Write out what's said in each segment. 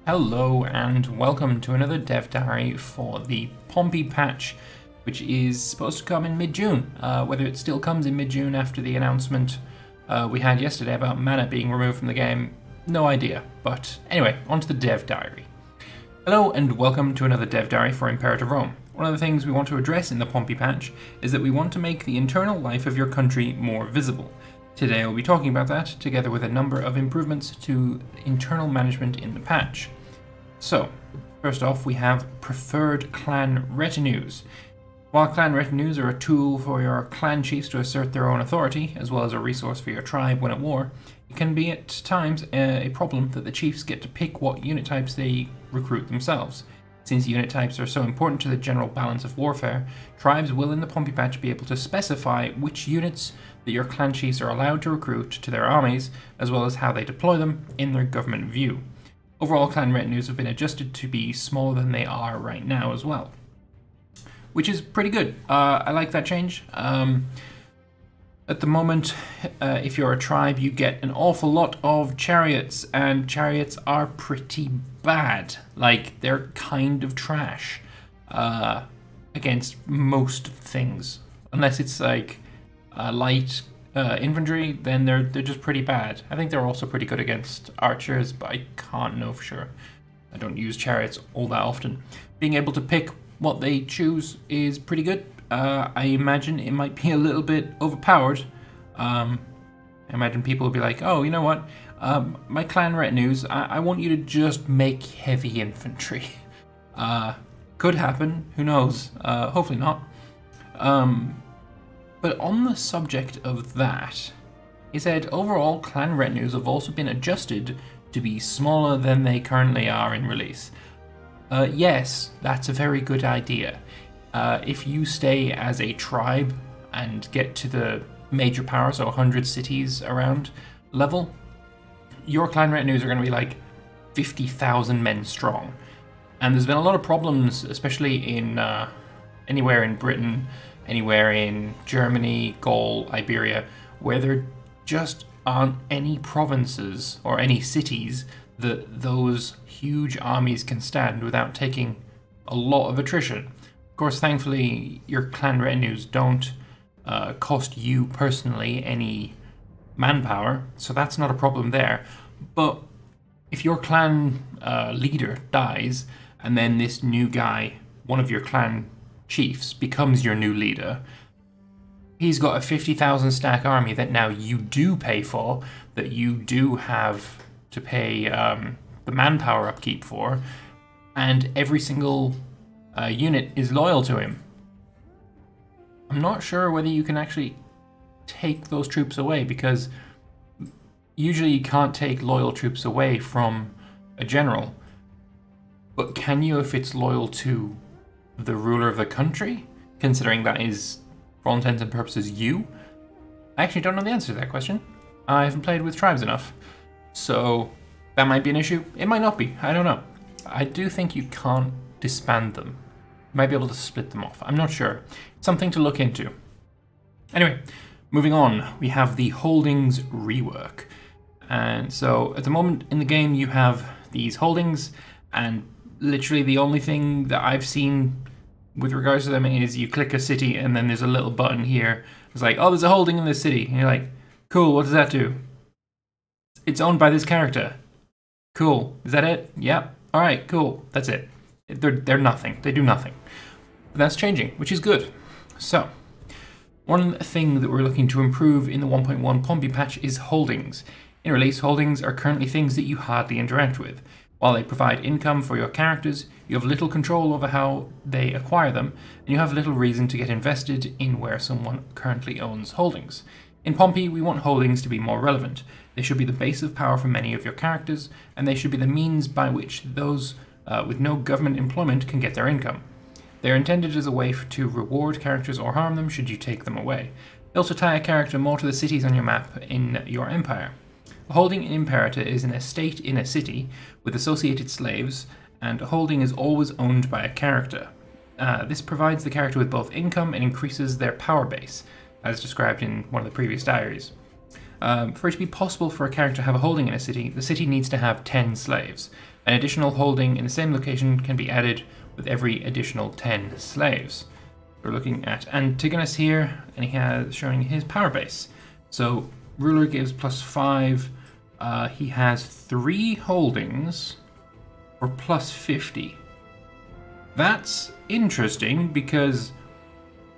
Hello and welcome to another dev diary for the Pompey patch, which is supposed to come in mid-June. Whether it still comes in mid-June after the announcement we had yesterday about mana being removed from the game, no idea. But anyway, onto the dev diary. Hello and welcome to another dev diary for Imperator Rome. One of the things we want to address in the Pompey patch is that we want to make the internal life of your country more visible. Today we'll be talking about that, together with a number of improvements to internal management in the patch. So, first off we have preferred clan retinues. While clan retinues are a tool for your clan chiefs to assert their own authority, as well as a resource for your tribe when at war, it can be at times a problem that the chiefs get to pick what unit types they recruit themselves. Since unit types are so important to the general balance of warfare, tribes will in the Pompey patch be able to specify which units that your clan chiefs are allowed to recruit to their armies, as well as how they deploy them in their government view. Overall, clan retinues have been adjusted to be smaller than they are right now as well, which is pretty good. I like that change. At the moment, if you're a tribe, you get an awful lot of chariots, and chariots are pretty bad. Like, they're kind of trash against most things. Unless it's like light infantry, then they're just pretty bad. I think they're also pretty good against archers, but I can't know for sure. I don't use chariots all that often. Being able to pick what they choose is pretty good. I imagine it might be a little bit overpowered. I imagine people will be like, oh, you know what? My clan retinues, I want you to just make heavy infantry. Could happen, who knows? Hopefully not. But on the subject of that, he said overall clan retinues have also been adjusted to be smaller than they currently are in release. Yes, that's a very good idea. If you stay as a tribe and get to the major power, so 100 cities around level, your clan retinues are going to be like 50,000 men strong. And there's been a lot of problems, especially in anywhere in Britain, anywhere in Germany, Gaul, Iberia, where there just aren't any provinces or any cities that those huge armies can stand without taking a lot of attrition. Of course, thankfully, your clan retinues don't cost you personally any manpower, so that's not a problem there. But if your clan leader dies, and then this new guy, one of your clan chiefs, becomes your new leader, he's got a 50,000 stack army that now you do pay for, that you do have to pay the manpower upkeep for, and every single unit is loyal to him. I'm not sure whether you can actually take those troops away, because usually you can't take loyal troops away from a general. But can you if it's loyal to the ruler of the country, considering that is, for all intents and purposes, you? I actually don't know the answer to that question. I haven't played with tribes enough. So that might be an issue. It might not be. I don't know. I do think you can't disband them. You might be able to split them off. I'm not sure. It's something to look into. Anyway, moving on, we have the Holdings Rework. And so at the moment in the game you have these holdings, and literally the only thing that I've seen with regards to them is you click a city and then there's a little button here. It's like, oh, there's a holding in this city. And you're like, cool, what does that do? It's owned by this character. Cool. Is that it? Yep. All right, cool. That's it. They're nothing. They do nothing. But that's changing, which is good. So, one thing that we're looking to improve in the 1.1 Pompey patch is holdings. In release, holdings are currently things that you hardly interact with. While they provide income for your characters, you have little control over how they acquire them, and you have little reason to get invested in where someone currently owns holdings. In Pompey, we want holdings to be more relevant. They should be the base of power for many of your characters, and they should be the means by which those with no government employment can get their income. They are intended as a way to reward characters or harm them should you take them away. They also tie a character more to the cities on your map in your empire. A holding in Imperator is an estate in a city with associated slaves, and a holding is always owned by a character. This provides the character with both income and increases their power base, as described in one of the previous diaries. For it to be possible for a character to have a holding in a city, the city needs to have 10 slaves. An additional holding in the same location can be added with every additional 10 slaves. We're looking at Antigonus here, and he has showing his power base. So ruler gives +5. He has 3 holdings for +50. That's interesting because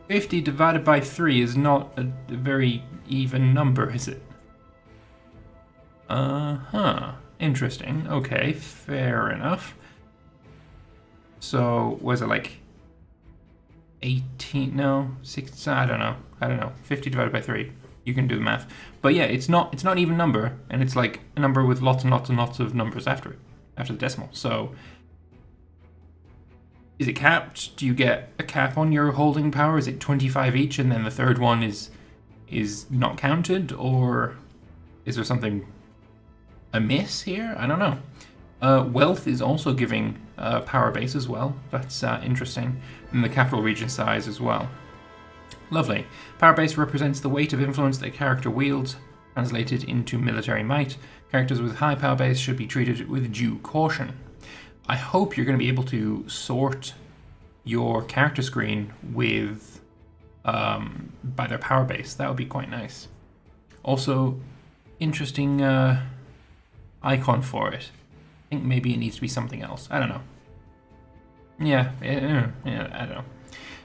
50 divided by 3 is not a very even number, is it? Interesting. Okay, fair enough. So, was it like 18? No, 6. I don't know. 50 divided by 3. You can do the math. But yeah, it's not an even number, and it's like a number with lots and lots and lots of numbers after it, after the decimal. So, is it capped? Do you get a cap on your holding power? Is it 25 each, and then the third one is not counted, or is there something amiss here? I don't know. Wealth is also giving power base as well. That's interesting. And the capital region size as well. Lovely. Power base represents the weight of influence that a character wields, translated into military might. Characters with high power base should be treated with due caution. I hope you're going to be able to sort your character screen with by their power base. That would be quite nice. Also, interesting icon for it. I think maybe it needs to be something else. I don't know. Yeah, I don't know.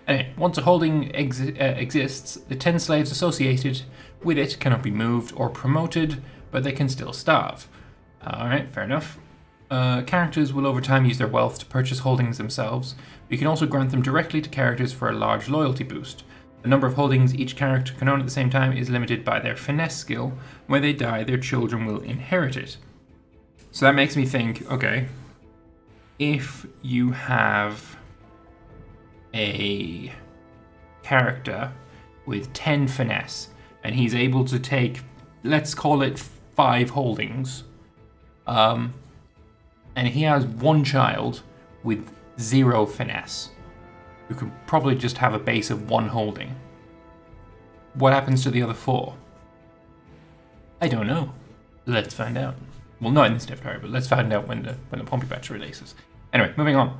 Anyway, once a holding exists, the 10 slaves associated with it cannot be moved or promoted, but they can still starve. Alright, fair enough. Characters will over time use their wealth to purchase holdings themselves. You can also grant them directly to characters for a large loyalty boost. The number of holdings each character can own at the same time is limited by their finesse skill. When they die, their children will inherit it. So that makes me think, okay, if you have a character with 10 finesse, and he's able to take, let's call it 5 holdings, and he has one child with 0 finesse, who could probably just have a base of 1 holding. What happens to the other 4? I don't know. Let's find out. Well, not in this inventory, but let's find out when the Pompey batch releases. Anyway, moving on.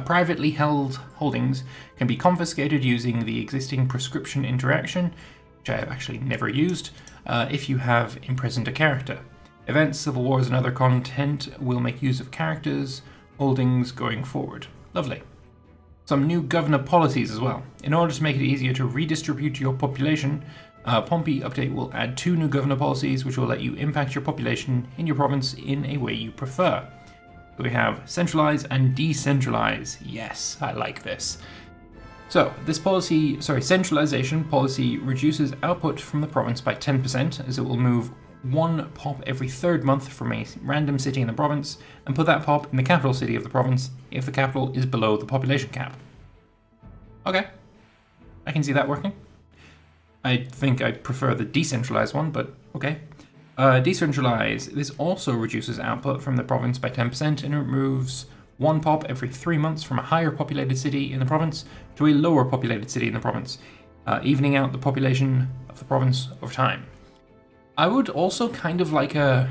Privately held holdings can be confiscated using the existing prescription interaction, which I have actually never used, if you have imprisoned a character. Events, civil wars, and other content will make use of characters' holdings going forward. Lovely. Some new governor policies as well. In order to make it easier to redistribute your population, Pompey update will add 2 new governor policies which will let you impact your population in your province in a way you prefer. So we have Centralized and Decentralized. Yes, I like this. So this policy, centralization policy reduces output from the province by 10%, as it will move 1 pop every 3rd month from a random city in the province and put that pop in the capital city of the province if the capital is below the population cap. Okay, I can see that working. I think I prefer the decentralized one, but okay. Decentralized, this also reduces output from the province by 10% and removes 1 pop every 3 months from a higher populated city in the province to a lower populated city in the province, evening out the population of the province over time. I would also kind of like a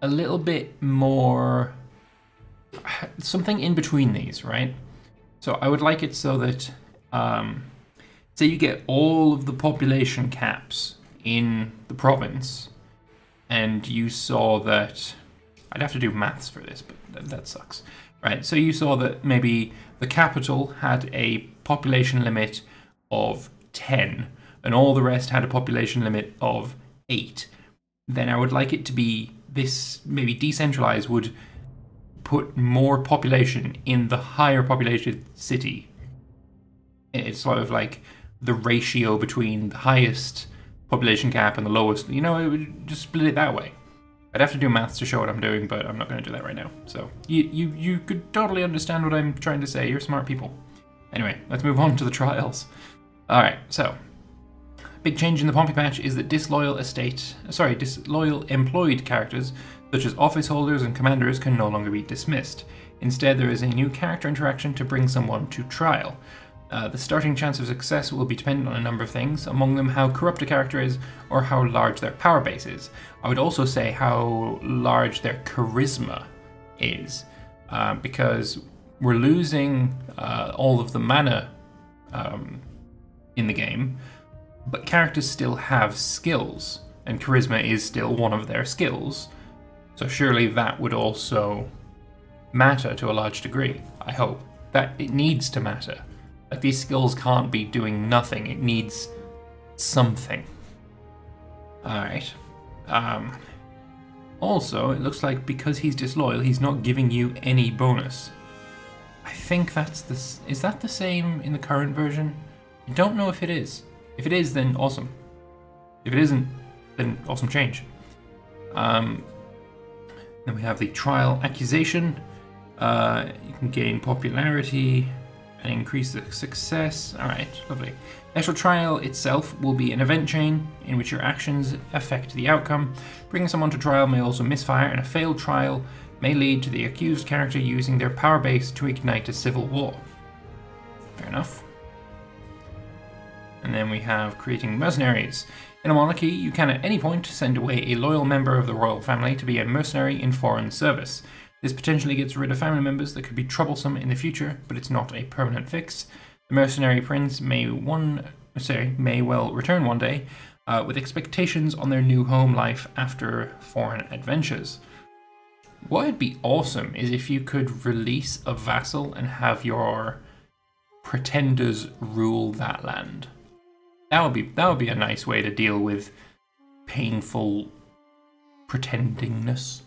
little bit more, something in between these, right? So I would like it so that, say you get all of the population caps in the province, and you saw that, I'd have to do maths for this, but that sucks, right? So you saw that maybe the capital had a population limit of 10, and all the rest had a population limit of 8. Then I would like it to be this, maybe decentralized would put more population in the higher populated city. It's sort of like the ratio between the highest population cap and the lowest, you know, it would just split it that way. I'd have to do maths to show what I'm doing, but I'm not going to do that right now. So you could totally understand what I'm trying to say. You're smart people. Anyway, let's move on to the trials. All right, so big change in the Pompey patch is that disloyal employed characters such as office holders and commanders can no longer be dismissed. Instead, there is a new character interaction to bring someone to trial. The starting chance of success will be dependent on a number of things, among them how corrupt a character is or how large their power base is. I would also say how large their charisma is, because we're losing all of the mana in the game, but characters still have skills, and charisma is still one of their skills, so surely that would also matter to a large degree. I hope that it needs to matter. Like, these skills can't be doing nothing, it needs something. Alright. Also, it looks like because he's disloyal, he's not giving you any bonus. I think that's is that the same in the current version? I don't know if it is. If it is, then awesome. If it isn't, then awesome change. Then we have the trial accusation. You can gain popularity and increase the success. Alright, lovely. The actual trial itself will be an event chain in which your actions affect the outcome. Bringing someone to trial may also misfire, and a failed trial may lead to the accused character using their power base to ignite a civil war. Fair enough. And then we have creating mercenaries. In a monarchy, you can at any point send away a loyal member of the royal family to be a mercenary in foreign service. This potentially gets rid of family members that could be troublesome in the future, but it's not a permanent fix. The mercenary prince may well return one day, with expectations on their new home life after foreign adventures. What would be awesome is if you could release a vassal and have your pretenders rule that land. That would be a nice way to deal with painful pretendingness.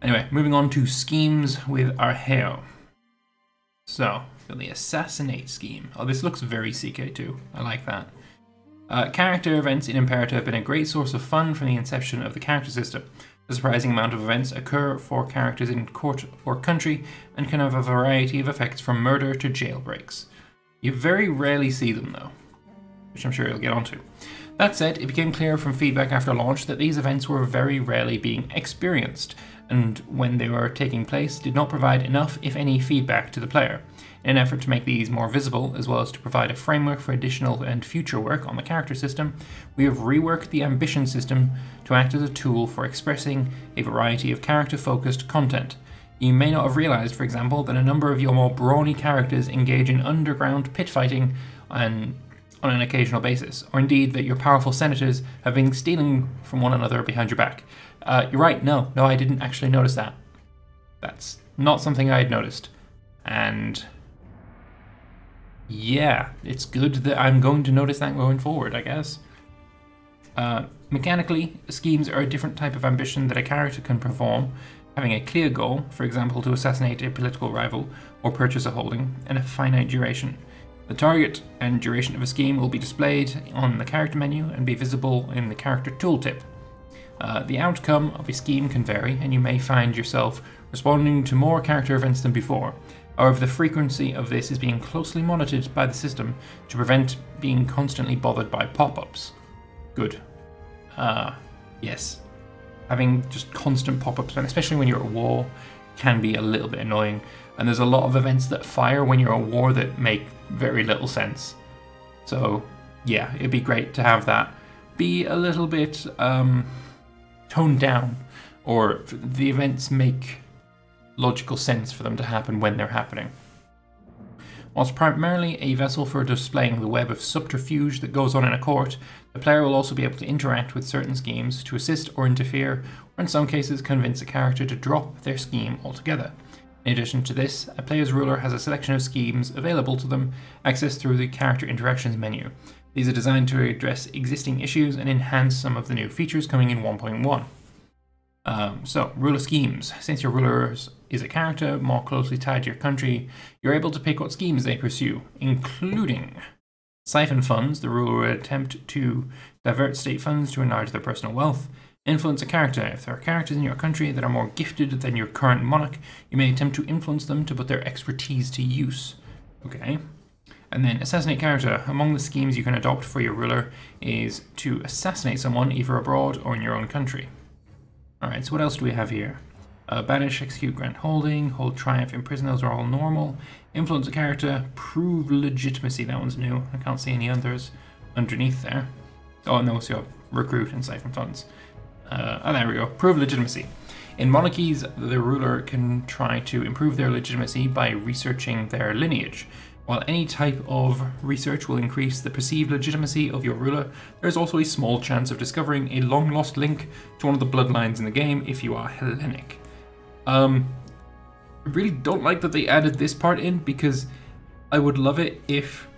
Anyway, moving on to schemes with Arheo. So, got the Assassinate Scheme. Oh, this looks very CK2. I like that. Character events in Imperator have been a great source of fun from the inception of the character system. A surprising amount of events occur for characters in court or country and can have a variety of effects from murder to jailbreaks. You very rarely see them though, which I'm sure you'll get onto. That said, it became clear from feedback after launch that these events were very rarely being experienced, and when they were taking place did not provide enough, if any, feedback to the player. In an effort to make these more visible, as well as to provide a framework for additional and future work on the character system, we have reworked the ambition system to act as a tool for expressing a variety of character-focused content. You may not have realized, for example, that a number of your more brawny characters engage in underground pit fighting on an occasional basis, or indeed that your powerful senators have been stealing from one another behind your back. You're right, no, I didn't actually notice that. That's not something I had noticed. And yeah, it's good that I'm going to notice that going forward, I guess. Mechanically, schemes are a different type of ambition that a character can perform, having a clear goal, for example to assassinate a political rival or purchase a holding, and a finite duration. The target and duration of a scheme will be displayed on the character menu and be visible in the character tooltip. The outcome of a scheme can vary, and you may find yourself responding to more character events than before. However, the frequency of this is being closely monitored by the system to prevent being constantly bothered by pop-ups. Good. Yes. Having just constant pop-ups, and especially when you're at war, can be a little bit annoying. And there's a lot of events that fire when you're at war that make very little sense. So, yeah, it'd be great to have that be a little bit toned down, or the events make logical sense for them to happen when they're happening. Whilst primarily a vessel for displaying the web of subterfuge that goes on in a court, the player will also be able to interact with certain schemes to assist or interfere, or in some cases convince a character to drop their scheme altogether. In addition to this, a player's ruler has a selection of schemes available to them, accessed through the character interactions menu. These are designed to address existing issues and enhance some of the new features coming in 1.1. So, ruler schemes. Since your ruler is a character more closely tied to your country, you're able to pick what schemes they pursue, including siphon funds. The ruler will attempt to divert state funds to enlarge their personal wealth. Influence a character. If there are characters in your country that are more gifted than your current monarch, you may attempt to influence them to put their expertise to use. Okay. And then assassinate character. Among the schemes you can adopt for your ruler is to assassinate someone either abroad or in your own country. Alright, so what else do we have here? Banish, execute, grant holding, hold triumph, imprison, those are all normal. Influence a character, prove legitimacy, that one's new. I can't see any others underneath there. Oh no, so you have recruit and siphon funds. There we go, prove legitimacy. In monarchies, the ruler can try to improve their legitimacy by researching their lineage. While any type of research will increase the perceived legitimacy of your ruler, there is also a small chance of discovering a long-lost link to one of the bloodlines in the game if you are Hellenic. I really don't like that they added this part in, because I would love it if,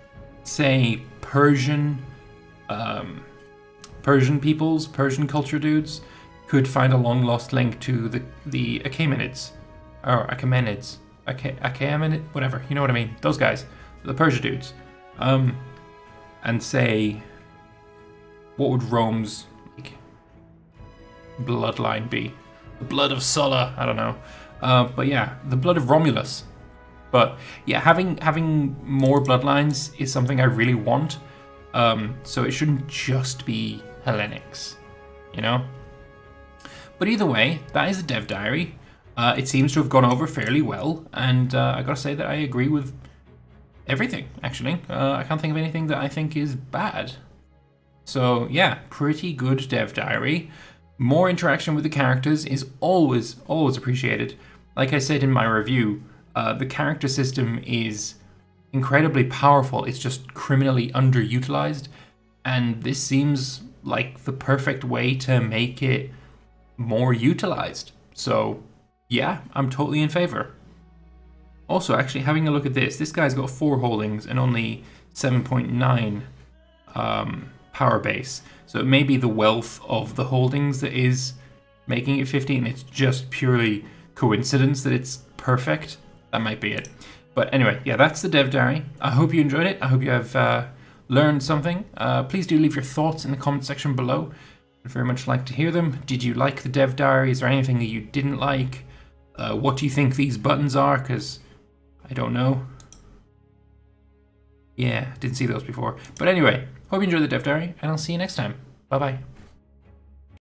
say, Persian peoples, Persian culture dudes, could find a long-lost link to the Achaemenids, or Achaemenids, Achaemenid, whatever, you know what I mean, those guys, the Persia dudes, and say, what would Rome's bloodline be? The blood of Sulla, I don't know. But yeah, the blood of Romulus. But yeah, having more bloodlines is something I really want. So it shouldn't just be Hellenics, you know? But either way, that is the dev diary. It seems to have gone over fairly well, and I gotta say that I agree with everything, actually. I can't think of anything that I think is bad. So yeah, pretty good dev diary. More interaction with the characters is always appreciated. Like I said in my review, the character system is incredibly powerful. It's just criminally underutilized, and this seems like the perfect way to make it more utilized. So yeah, I'm totally in favor. Also, actually, having a look at this guy's got 4 holdings and only 7.9 power base. So it may be the wealth of the holdings that is making it 50, and it's just purely coincidence that it's perfect. That might be it. But anyway, yeah, that's the dev diary. I hope you enjoyed it. I hope you have learned something. Please do leave your thoughts in the comment section below. I'd very much like to hear them. Did you like the dev diary? Is there anything that you didn't like? What do you think these buttons are? Because I don't know. Yeah, didn't see those before. But anyway, hope you enjoyed the dev diary, and I'll see you next time. Bye-bye.